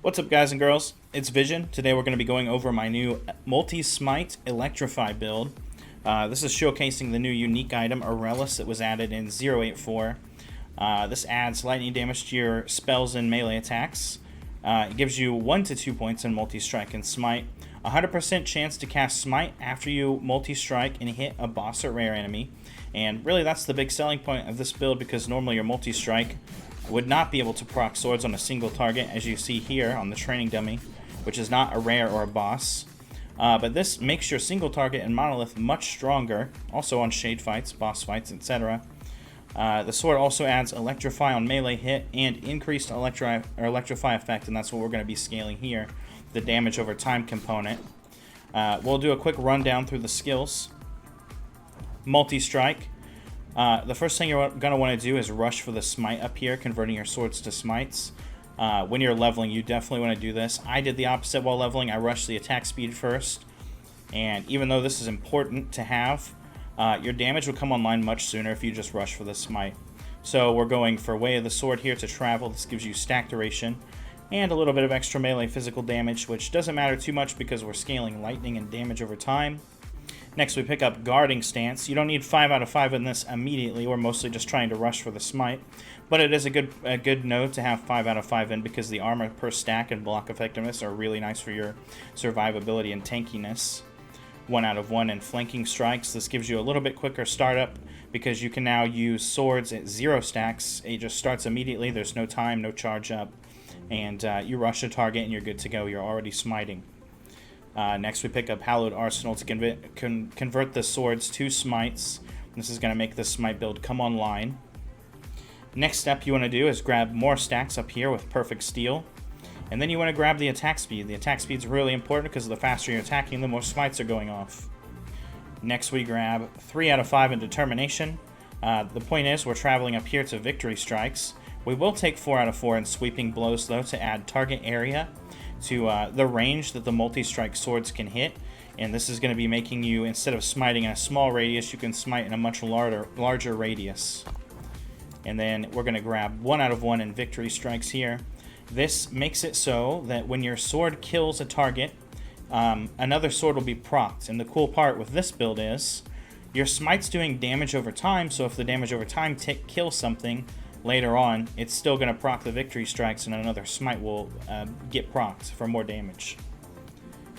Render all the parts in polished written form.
What's up, guys and girls? It's Vision. Today we're going to be going over my new Multi-Smite Electrify build. This is showcasing the new unique item Aurelis that was added in 0.8.4. This adds lightning damage to your spells and melee attacks. It gives you 1 to 2 points in Multistrike and Smite. 100% chance to cast Smite after you Multistrike and hit a boss or rare enemy. And really that's the big selling point of this build, because normally your Multistrike would not be able to proc swords on a single target, as you see here on the training dummy, which is not a rare or a boss. But this makes your single target and monolith much stronger, also on shade fights, boss fights, etc. The sword also adds Electrify on melee hit and increased Electrify effect, and that's what we're going to be scaling here, the damage over time component. We'll do a quick rundown through the skills. Multi-strike. The first thing you're going to want to do is rush for the smite up here, converting your swords to smites. When you're leveling, you definitely want to do this. I did the opposite while leveling. I rushed the attack speed first, and even though this is important to have, your damage will come online much sooner if you just rush for the smite. So we're going for Way of the Sword here to travel. This gives you stack duration and a little bit of extra melee physical damage, which doesn't matter too much because we're scaling lightning and damage over time. Next, we pick up Guarding Stance. You don't need 5 out of 5 in this immediately. We're mostly just trying to rush for the smite, but it is a good node to have 5 out of 5 in, because the armor per stack and block effectiveness are really nice for your survivability and tankiness. 1 out of 1 in Flanking Strikes. This gives you a little bit quicker startup, because you can now use swords at 0 stacks. It just starts immediately. There's no time, no charge up, and you rush a target and you're good to go. You're already smiting. Next, we pick up Hallowed Arsenal to convert the swords to smites. This is going to make the smite build come online. Next step you want to do is grab more stacks up here with Perfect Steel. And then you want to grab the attack speed. The attack speed is really important, because the faster you're attacking, the more smites are going off. Next, we grab 3 out of 5 in Determination. The point is, we're traveling up here to Victory Strikes. We will take 4 out of 4 in Sweeping Blows, though, to add target area to the range that the multi-strike swords can hit. And this is going to be making you, instead of smiting in a small radius, you can smite in a much larger radius. And then we're going to grab 1 out of 1 in Victory Strikes here. This makes it so that when your sword kills a target, another sword will be procced. And the cool part with this build is your smite's doing damage over time, so if the damage over time kills something later on, it's still going to proc the Victory Strikes, and another smite will get procced for more damage.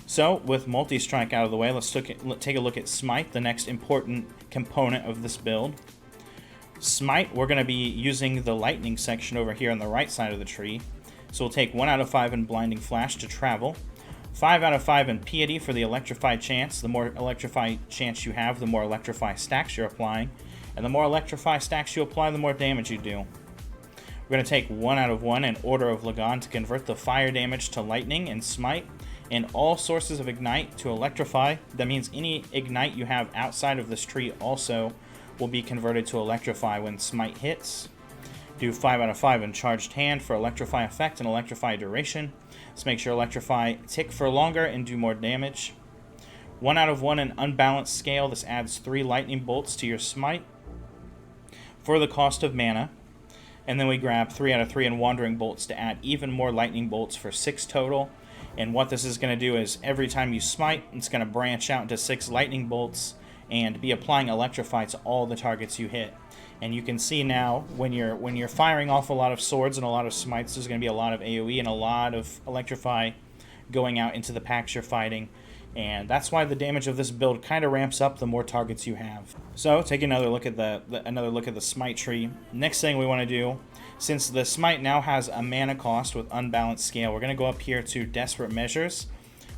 So, with Multi-Strike out of the way, let's take a look at Smite, the next important component of this build. Smite, we're going to be using the lightning section over here on the right side of the tree. So we'll take 1 out of 5 in Blinding Flash to travel, 5 out of 5 in Piety for the Electrify chance. The more Electrify chance you have, the more Electrify stacks you're applying. And the more Electrify stacks you apply, the more damage you do. We're going to take 1 out of 1 in Order of Lagan to convert the fire damage to lightning and smite, and all sources of ignite to electrify. That means any ignite you have outside of this tree also will be converted to electrify when smite hits. Do 5 out of 5 in Charged Hand for electrify effect and electrify duration. This makes your electrify tick for longer and do more damage. 1 out of 1 in Unbalanced Scale. This adds 3 lightning bolts to your smite for the cost of mana. And then we grab 3 out of 3 in Wandering Bolts to add even more lightning bolts for 6 total. And what this is going to do is every time you smite, it's going to branch out into 6 lightning bolts and be applying electrify to all the targets you hit. And you can see now, when you're firing off a lot of swords and a lot of smites, there's going to be a lot of AoE and a lot of electrify going out into the packs you're fighting. And that's why the damage of this build kind of ramps up the more targets you have. So, take another look at the smite tree. Next thing we want to do, since the smite now has a mana cost with Unbalanced Scale, we're going to go up here to Desperate Measures,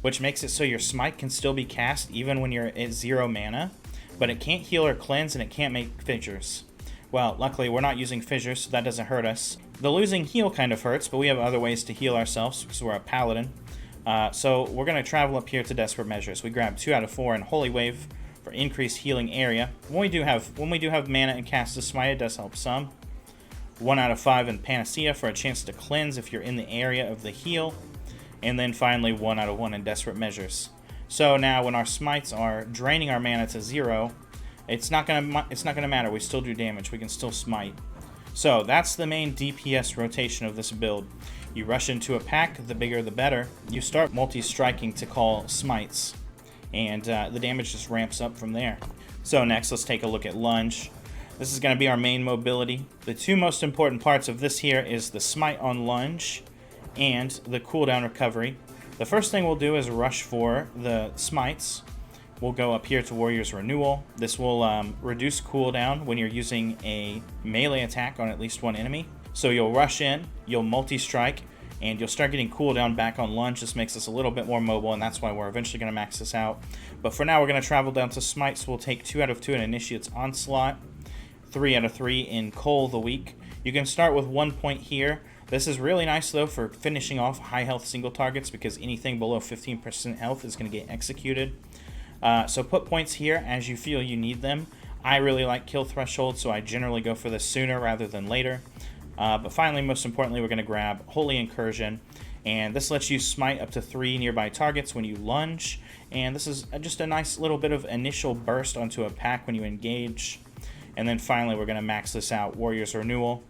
which makes it so your smite can still be cast even when you're at 0 mana, but it can't heal or cleanse, and it can't make fissures. Well, luckily we're not using fissures, so that doesn't hurt us. The losing heal kind of hurts, but we have other ways to heal ourselves because we're a paladin. So we're going to travel up here to Desperate Measures. We grab 2 out of 4 in Holy Wave for increased healing area. When we do have mana and cast a smite, it does help some. 1 out of 5 in Panacea for a chance to cleanse if you're in the area of the heal. And then finally 1 out of 1 in Desperate Measures. So now when our smites are draining our mana to 0, it's not gonna matter. We still do damage. We can still smite. So that's the main DPS rotation of this build. You rush into a pack, the bigger the better. You start multi-striking to call Smites, and the damage just ramps up from there. So next, let's take a look at Lunge. This is going to be our main mobility. The two most important parts of this here is the Smite on Lunge and the Cooldown Recovery. The first thing we'll do is rush for the Smites. We'll go up here to Warrior's Renewal. This will reduce cooldown when you're using a melee attack on at least one enemy. So you'll rush in, you'll multi-strike, and you'll start getting cooldown back on Lunge. This makes us a little bit more mobile, and that's why we're eventually going to max this out. But for now, we're going to travel down to Smite, so we'll take 2 out of 2 in Initiate's Onslaught, 3 out of 3 in Coal the Weak. You can start with 1 point here. This is really nice, though, for finishing off high health single targets, because anything below 15% health is going to get executed. So put points here as you feel you need them. I really like kill threshold, so I generally go for this sooner rather than later. But finally, most importantly, we're going to grab Holy Incursion, and this lets you smite up to 3 nearby targets when you lunge, and this is just a nice little bit of initial burst onto a pack when you engage. And then finally, we're going to max this out, Warrior's Renewal,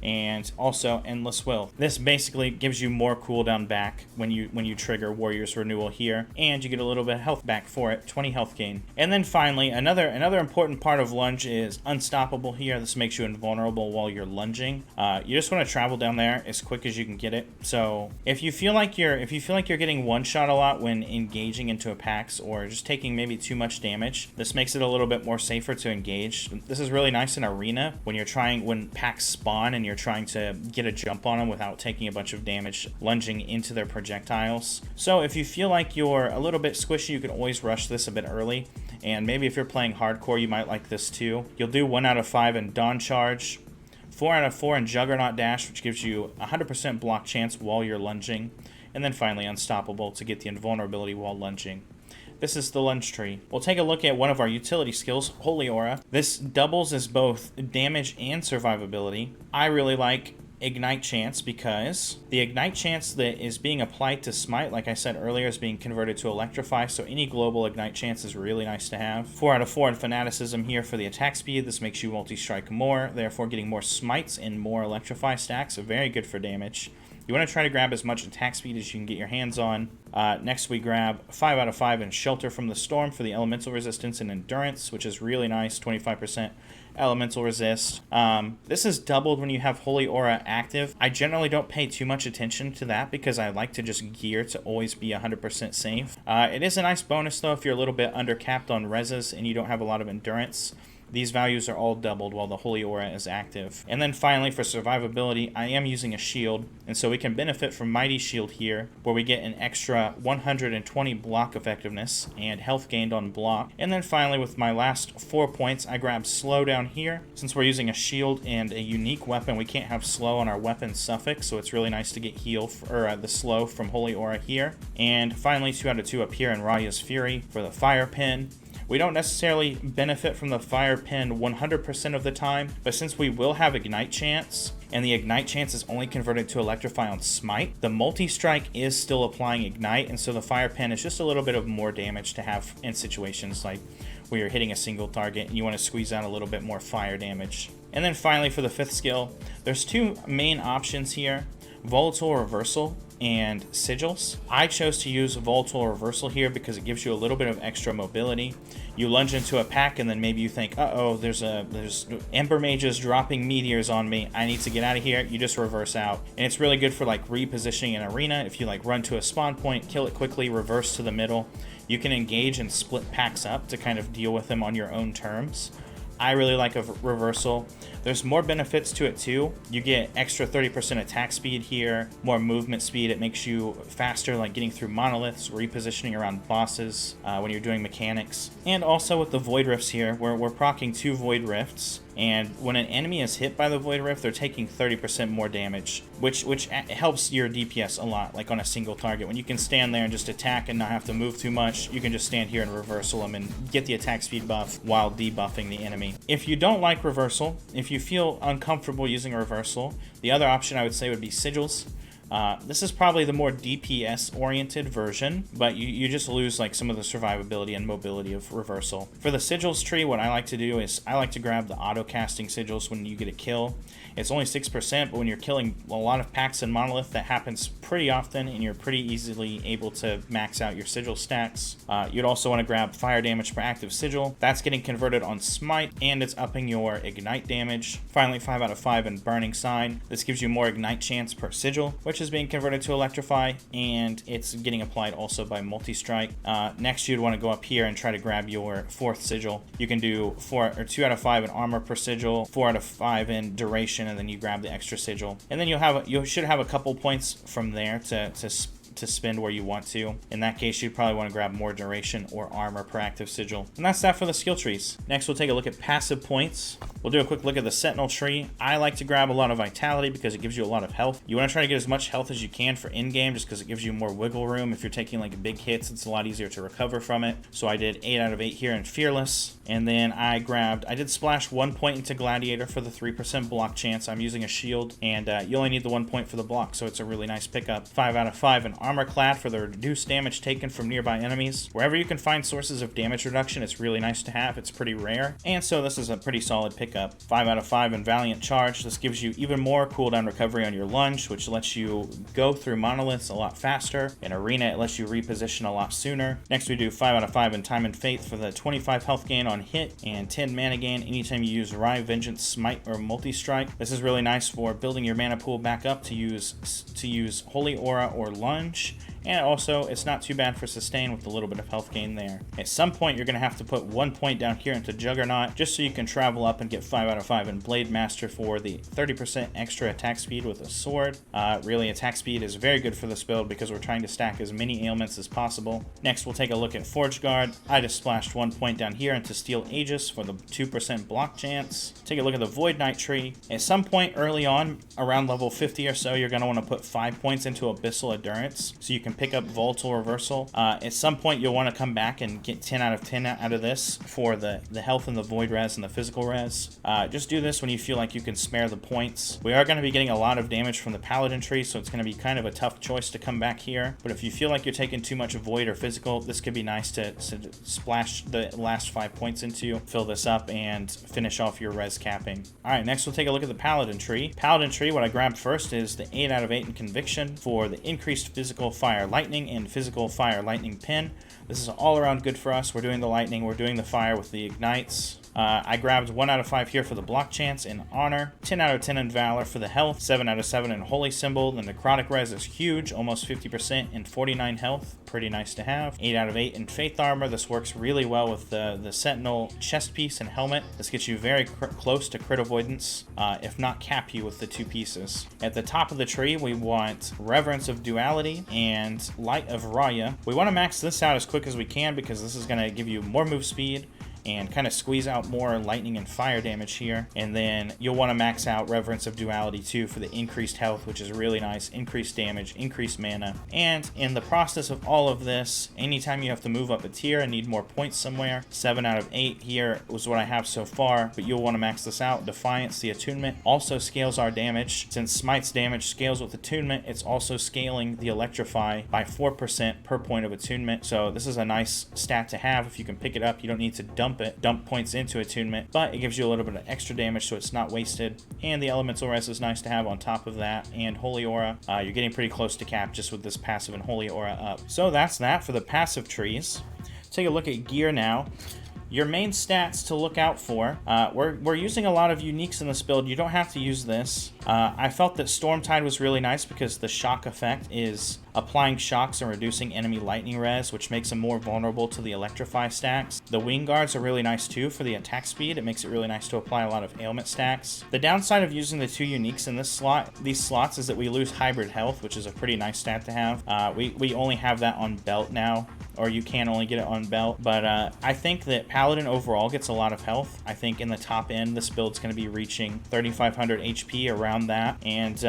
and also Endless Will. This basically gives you more cooldown back when you trigger Warrior's Renewal here, and you get a little bit of health back for it, 20 health gain. And then finally, another important part of Lunge is Unstoppable here. This makes you invulnerable while you're lunging. You just want to travel down there as quick as you can get it. So if you feel like you're getting one shot a lot when engaging into attacks, or just taking maybe too much damage, this makes it a little bit more safer to engage. This is really nice in arena when packs spawn and you're trying to get a jump on them without taking a bunch of damage lunging into their projectiles. So if you feel like you're a little bit squishy, you can always rush this a bit early. And maybe if you're playing hardcore, you might like this too. You'll do 1 out of 5 in Dawn Charge, 4 out of 4 in Juggernaut Dash, which gives you 100% block chance while you're lunging. And then finally Unstoppable to get the invulnerability while lunging. This is the Lunge tree. We'll take a look at one of our utility skills, Holy Aura. This doubles as both damage and survivability. I really like Ignite Chance because the Ignite Chance that is being applied to Smite, like I said earlier, is being converted to Electrify, so any global Ignite Chance is really nice to have. 4 out of 4 in Fanaticism here for the attack speed. This makes you multi-strike more, therefore getting more Smites and more Electrify stacks, so very good for damage. You want to try to grab as much attack speed as you can get your hands on. Next we grab 5 out of 5 in Shelter from the Storm for the elemental resistance and endurance, which is really nice, 25% elemental resist. This is doubled when you have Holy Aura active. I generally don't pay too much attention to that because I like to just gear to always be 100% safe. It is a nice bonus though if you're a little bit undercapped on reses and you don't have a lot of endurance. These values are all doubled while the Holy Aura is active. And then finally for survivability, I am using a shield, and so we can benefit from Mighty Shield here, where we get an extra 120 block effectiveness and health gained on block. And then finally with my last 4 points, I grab Slow down here. Since we're using a shield and a unique weapon, we can't have slow on our weapon suffix, so it's really nice to get heal or the slow from Holy Aura here. And finally 2 out of 2 up here in Raya's Fury for the Fire Pin. We don't necessarily benefit from the Fire Pin 100% of the time, but since we will have Ignite Chance, and the Ignite Chance is only converted to Electrify on Smite, the Multi-Strike is still applying Ignite, and so the Fire Pin is just a little bit of more damage to have in situations like where you're hitting a single target and you want to squeeze out a little bit more fire damage. And then finally for the 5th skill, there's 2 main options here, Volatile Reversal and Sigils. I chose to use Volatile Reversal here because it gives you a little bit of extra mobility. You lunge into a pack and then maybe you think, uh-oh, there's Ember Mages dropping meteors on me. I need to get out of here. You just reverse out. And it's really good for like repositioning an arena. If you like run to a spawn point, kill it quickly, reverse to the middle, you can engage and split packs up to kind of deal with them on your own terms. I really like a reversal. There's more benefits to it too. You get extra 30% attack speed here, more movement speed. It makes you faster, like getting through monoliths, repositioning around bosses when you're doing mechanics. And also with the Void Rifts here, where we're proccing 2 Void Rifts. And when an enemy is hit by the Void Rift, they're taking 30% more damage, which helps your DPS a lot, like on a single target. When you can stand there and just attack and not have to move too much, you can just stand here and reversal them and get the attack speed buff while debuffing the enemy. If you don't like reversal, if you feel uncomfortable using a reversal, the other option I would say would be Sigils. This is probably the more DPS oriented version, but you just lose like some of the survivability and mobility of Reversal. For the Sigils tree, what I like to do is I like to grab the auto casting sigils when you get a kill. It's only 6%, but when you're killing a lot of packs in Monolith, that happens pretty often, and you're pretty easily able to max out your sigil stacks. You'd also want to grab fire damage per active sigil. That's getting converted on Smite, and it's upping your ignite damage. Finally, 5 out of 5 in Burning Sign. This gives you more ignite chance per sigil, which is being converted to Electrify, and it's getting applied also by Multistrike. Next, you'd want to go up here and try to grab your 4th sigil. You can do 2 out of 5 in armor per sigil, 4 out of 5 in duration, and then you grab the extra sigil. And then you should have a couple points from there to spend where you want to. In that case, you'd probably want to grab more duration or armor per active sigil. And that's that for the skill trees. Next, we'll take a look at passive points. We'll do a quick look at the Sentinel tree. I like to grab a lot of vitality because it gives you a lot of health. You want to try to get as much health as you can for in-game just because it gives you more wiggle room. If you're taking like big hits, it's a lot easier to recover from it. So I did 8 out of 8 here in Fearless. And then I did splash 1 point into Gladiator for the 3% block chance. I'm using a shield, and you only need the 1 point for the block, so it's a really nice pickup. 5 out of 5 in Armor Clad for the reduced damage taken from nearby enemies. Wherever you can find sources of damage reduction, it's really nice to have. It's pretty rare, and so this is a pretty solid pickup. 5 out of 5 in Valiant Charge. This gives you even more cooldown recovery on your Lunge, which lets you go through Monoliths a lot faster. In Arena, it lets you reposition a lot sooner. Next, we do 5 out of 5 in Time and Faith for the 25 health gain on hit and 10 mana gain anytime you use Rive, Vengeance, Smite, or Multistrike. This is really nice for building your mana pool back up to use Holy Aura or Lunge. And also, it's not too bad for sustain with a little bit of health gain there. At some point, you're going to have to put 1 point down here into Juggernaut, just so you can travel up and get 5 out of 5 in Blade Master for the 30% extra attack speed with a sword. Really, attack speed is very good for this build because we're trying to stack as many ailments as possible. Next, we'll take a look at Forge Guard. I just splashed 1 point down here into Steel Aegis for the 2% block chance. Take a look at the Void Knight tree. At some point early on, around level 50 or so, you're going to want to put 5 points into Abyssal Endurance, so you can pick up Volatile Reversal. At some point, you'll want to come back and get 10 out of 10 out of this for the health and the Void Res and the physical res. Just do this when you feel like you can spare the points. We are going to be getting a lot of damage from the Paladin tree, so it's going to be kind of a tough choice to come back here. But if you feel like you're taking too much Void or physical, this could be nice to splash the last 5 points into, fill this up, and finish off your res capping. Alright, next we'll take a look at the Paladin tree. Paladin tree, what I grabbed first is the 8 out of 8 in Conviction for the increased physical fire lightning and physical fire lightning pin. This is all around good for us. We're doing the lightning, we're doing the fire with the ignites. I grabbed 1 out of 5 here for the block chance in Honor, 10 out of 10 in Valor for the health, 7 out of 7 in Holy Symbol. The necrotic res is huge, almost 50% and 49 health. Pretty nice to have. 8 out of 8 in Faith Armor. This works really well with the Sentinel chest piece and helmet. This gets you very close to crit avoidance, if not cap you with the 2 pieces. At the top of the tree, we want Reverence of Duality and Light of Raya. We want to max this out as quick as we can because this is going to give you more move speed and kind of squeeze out more lightning and fire damage here. And then you'll want to max out Reverence of Duality too for the increased health, which is really nice, increased damage, increased mana. And in the process of all of this, anytime you have to move up a tier and need more points somewhere, 7 out of 8 here was what I have so far, but you'll want to max this out. Defiance, the attunement, also scales our damage. Since Smite's damage scales with attunement, it's also scaling the Electrify by 4% per point of attunement. So this is a nice stat to have. If you can pick it up, you don't need to dump points into attunement, but it gives you a little bit of extra damage so it's not wasted. And the elemental res is nice to have on top of that. And Holy Aura, you're getting pretty close to cap just with this passive and Holy Aura up. So that's that for the passive trees. Take a look at gear now. Your main stats to look out for. We're using a lot of uniques in this build. You don't have to use this. I felt that Stormtide was really nice because the shock effect is applying shocks and reducing enemy lightning res, which makes them more vulnerable to the Electrify stacks. The Wing Guards are really nice too for the attack speed. It makes it really nice to apply a lot of ailment stacks. The downside of using the 2 uniques in this these slots is that we lose hybrid health, which is a pretty nice stat to have. We only have that on belt now. or you can only get it on belt. But I think that Paladin overall gets a lot of health. I think in the top end, this build's going to be reaching 3,500 HP, around that. And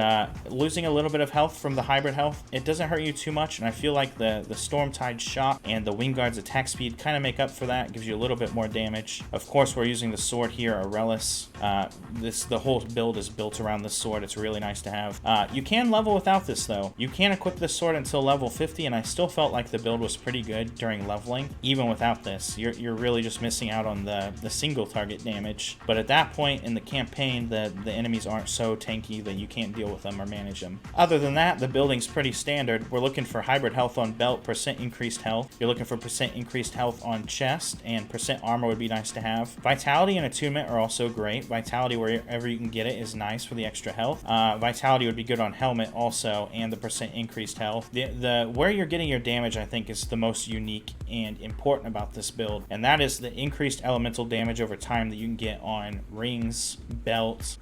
losing a little bit of health from the hybrid health, it doesn't hurt you too much. And I feel like the Stormtide Shock and the Wingguard's attack speed kind of make up for that. It gives you a little bit more damage. Of course, we're using the sword here, Aurelis. The whole build is built around this sword. It's really nice to have. You can level without this, though. You can't equip this sword until level 50, and I still felt like the build was pretty good during leveling, even without this. You're really just missing out on the single target damage. But at that point in the campaign, the enemies aren't so tanky that you can't deal with them or manage them. Other than that, the building's pretty standard. We're looking for hybrid health on belt, percent increased health. You're looking for percent increased health on chest, and percent armor would be nice to have. Vitality and attunement are also great. Vitality, wherever you can get it, is nice for the extra health. Vitality would be good on helmet also, and the percent increased health. Where you're getting your damage, I think, is the most unique and important about this build, and that is the increased elemental damage over time that you can get on rings, belts,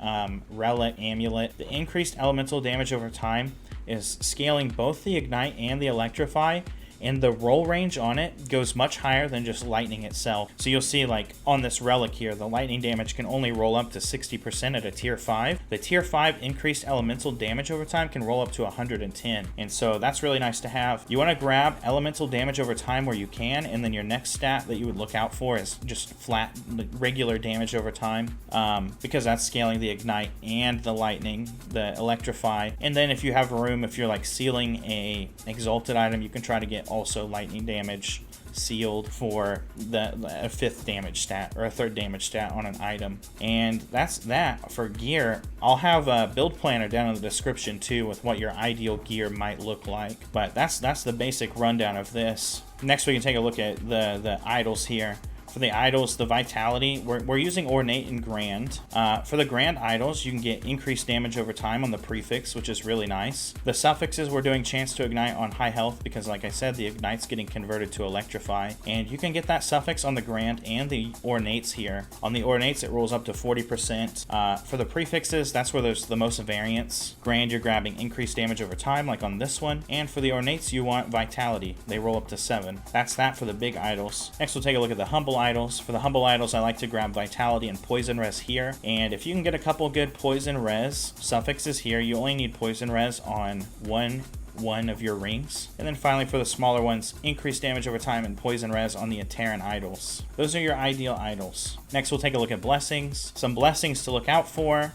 relic, amulet. The increased elemental damage over time is scaling both the ignite and the electrify, and the roll range on it goes much higher than just lightning itself. So you'll see, like on this relic here, the lightning damage can only roll up to 60% at a tier 5. The tier 5 increased elemental damage over time can roll up to 110, and so that's really nice to have. You want to grab elemental damage over time where you can, and then your next stat that you would look out for is just flat, regular damage over time, because that's scaling the ignite and the lightning, the electrify. And then if you have room, if you're like sealing a exalted item, you can try to get also lightning damage sealed for a 5th damage stat or a 3rd damage stat on an item. And that's that for gear. I'll have a build planner down in the description too with what your ideal gear might look like, but that's the basic rundown of this. Next we can take a look at the idols here. For the idols, the vitality, we're using ornate and grand. For the grand idols, you can get increased damage over time on the prefix, which is really nice. The suffixes, we're doing chance to ignite on high health because, like I said, the ignite's getting converted to electrify, and you can get that suffix on the grand and the ornates here. On the ornates, it rolls up to 40%. For the prefixes, that's where there's the most variance. Grand, you're grabbing increased damage over time, like on this one, and for the ornates, you want vitality. They roll up to 7. That's that for the big idols. Next, we'll take a look at the humble idols. For the humble idols, I like to grab vitality and poison res here, and if you can get a couple good poison res suffixes here, you only need poison res on one of your rings. And then finally for the smaller ones, increased damage over time and poison res on the Terran idols. Those are your ideal idols. Next we'll take a look at blessings. Some blessings to look out for.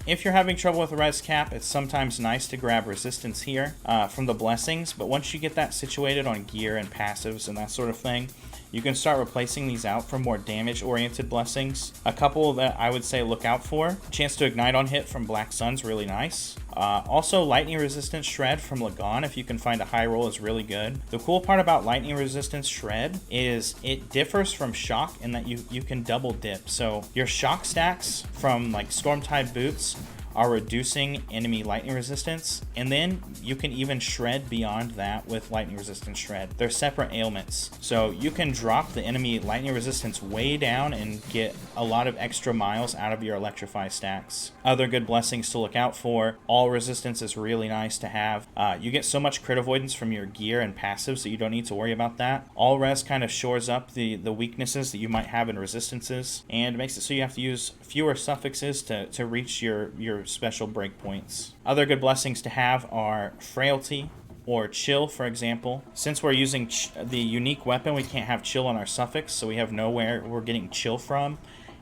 If you're having trouble with the res cap, it's sometimes nice to grab resistance here from the blessings, but once you get that situated on gear and passives and that sort of thing, you can start replacing these out for more damage-oriented blessings. A couple that I would say look out for. Chance to ignite on hit from Black Sun's really nice. Also, lightning resistance shred from Lagon, if you can find a high roll, is really good. The cool part about lightning resistance shred is it differs from shock in that you can double dip. So your shock stacks from like Stormtide boots are reducing enemy lightning resistance, and then you can even shred beyond that with lightning resistance shred. They're separate ailments, so you can drop the enemy lightning resistance way down and get a lot of extra miles out of your electrify stacks. Other good blessings to look out for: all resistance is really nice to have. You get so much crit avoidance from your gear and passives that you don't need to worry about that. All res kind of shores up the weaknesses that you might have in resistances, and makes it so you have to use fewer suffixes to reach your special breakpoints. Other good blessings to have are frailty or chill, for example. Since we're using the unique weapon, we can't have chill on our suffix, so we have nowhere we're getting chill from.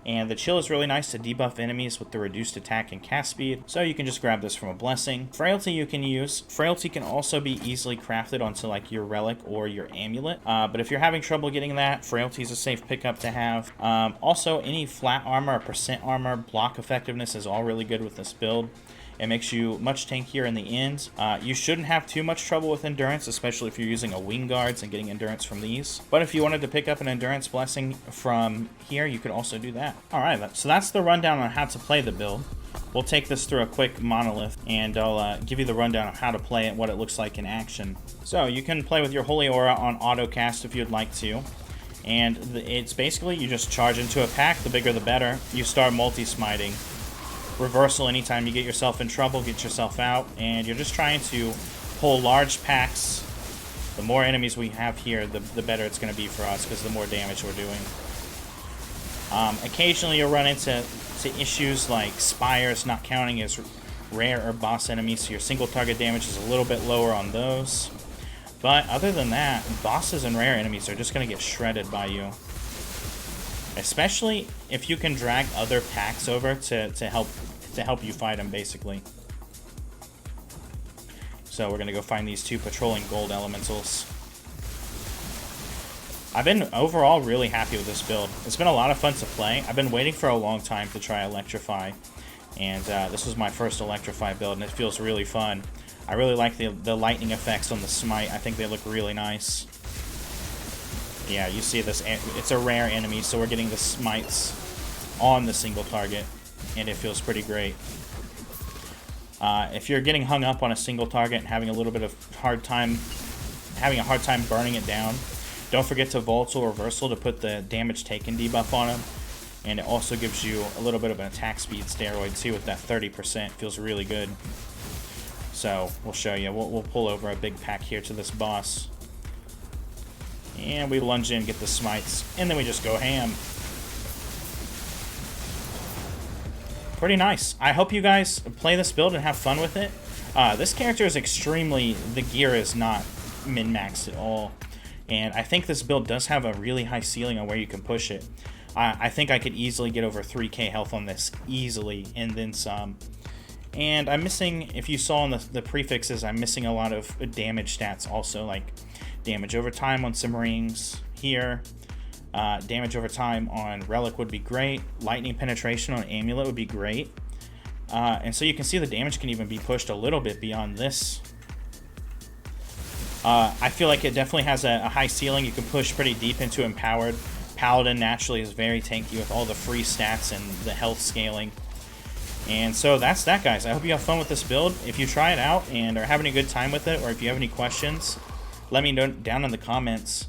And the chill is really nice to debuff enemies with the reduced attack and cast speed, so you can just grab this from a blessing. Frailty you can use. Frailty can also be easily crafted onto like your relic or your amulet, but if you're having trouble getting that, Frailty is a safe pickup to have. Also, any flat armor or percent armor, block effectiveness is all really good with this build. It makes you much tankier in the end. You shouldn't have too much trouble with endurance, especially if you're using a wing guards and getting endurance from these. But if you wanted to pick up an endurance blessing from here, you could also do that. All right, so that's the rundown on how to play the build. We'll take this through a quick monolith, and I'll give you the rundown of how to play it and what it looks like in action. So you can play with your Holy Aura on auto cast if you'd like to. And it's basically you just charge into a pack, the bigger the better. You start multi-smiting. Reversal anytime you get yourself in trouble, get yourself out, and you're just trying to pull large packs The more enemies we have here, the better it's going to be for us, because the more damage we're doing. Occasionally you'll run into issues like Spires not counting as rare or boss enemies, so your single target damage is a little bit lower on those. But other than that, bosses and rare enemies are just going to get shredded by you. Especially if you can drag other packs over to help you fight them, basically. So we're going to go find these 2 patrolling gold elementals. I've been overall really happy with this build. It's been a lot of fun to play. I've been waiting for a long time to try Electrify. And this was my first Electrify build, and it feels really fun. I really like the lightning effects on the Smite. I think they look really nice. Yeah, you see this. It's a rare enemy, so we're getting the Smites on the single target, and it feels pretty great. If you're getting hung up on a single target and having a little bit of hard time burning it down, don't forget to Volatile Reversal to put the damage taken debuff on him. And it also gives you a little bit of an attack speed steroid too with that 30%. Feels really good. So we'll show you. We'll pull over a big pack here to this boss. And we lunge in, get the Smites, and then we just go ham. Pretty nice. I hope you guys play this build and have fun with it. This character is extremely... The gear is not min-maxed at all. And I think this build does have a really high ceiling on where you can push it. I think I could easily get over 3k health on this, easily, and then some. And I'm missing, if you saw in the prefixes, I'm missing a lot of damage stats also, like damage over time on some rings here. Damage over time on Relic would be great. Lightning penetration on Amulet would be great. And so you can see the damage can even be pushed a little bit beyond this. I feel like it definitely has a high ceiling. You can push pretty deep into Empowered. Paladin naturally is very tanky with all the free stats and the health scaling. And so that's that, guys. I hope you have fun with this build. If you try it out and are having a good time with it, or if you have any questions, let me know down in the comments.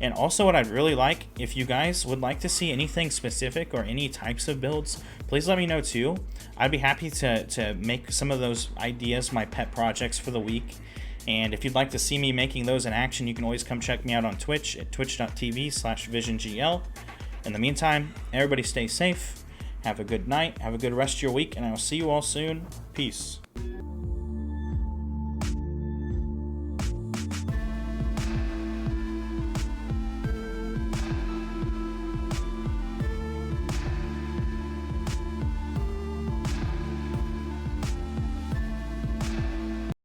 And also what I'd really like, if you guys would like to see anything specific or any types of builds, please let me know too. I'd be happy to make some of those ideas my pet projects for the week. And if you'd like to see me making those in action, you can always come check me out on Twitch at twitch.tv/visiongl. In the meantime, everybody stay safe, have a good night, have a good rest of your week, and I will see you all soon. Peace.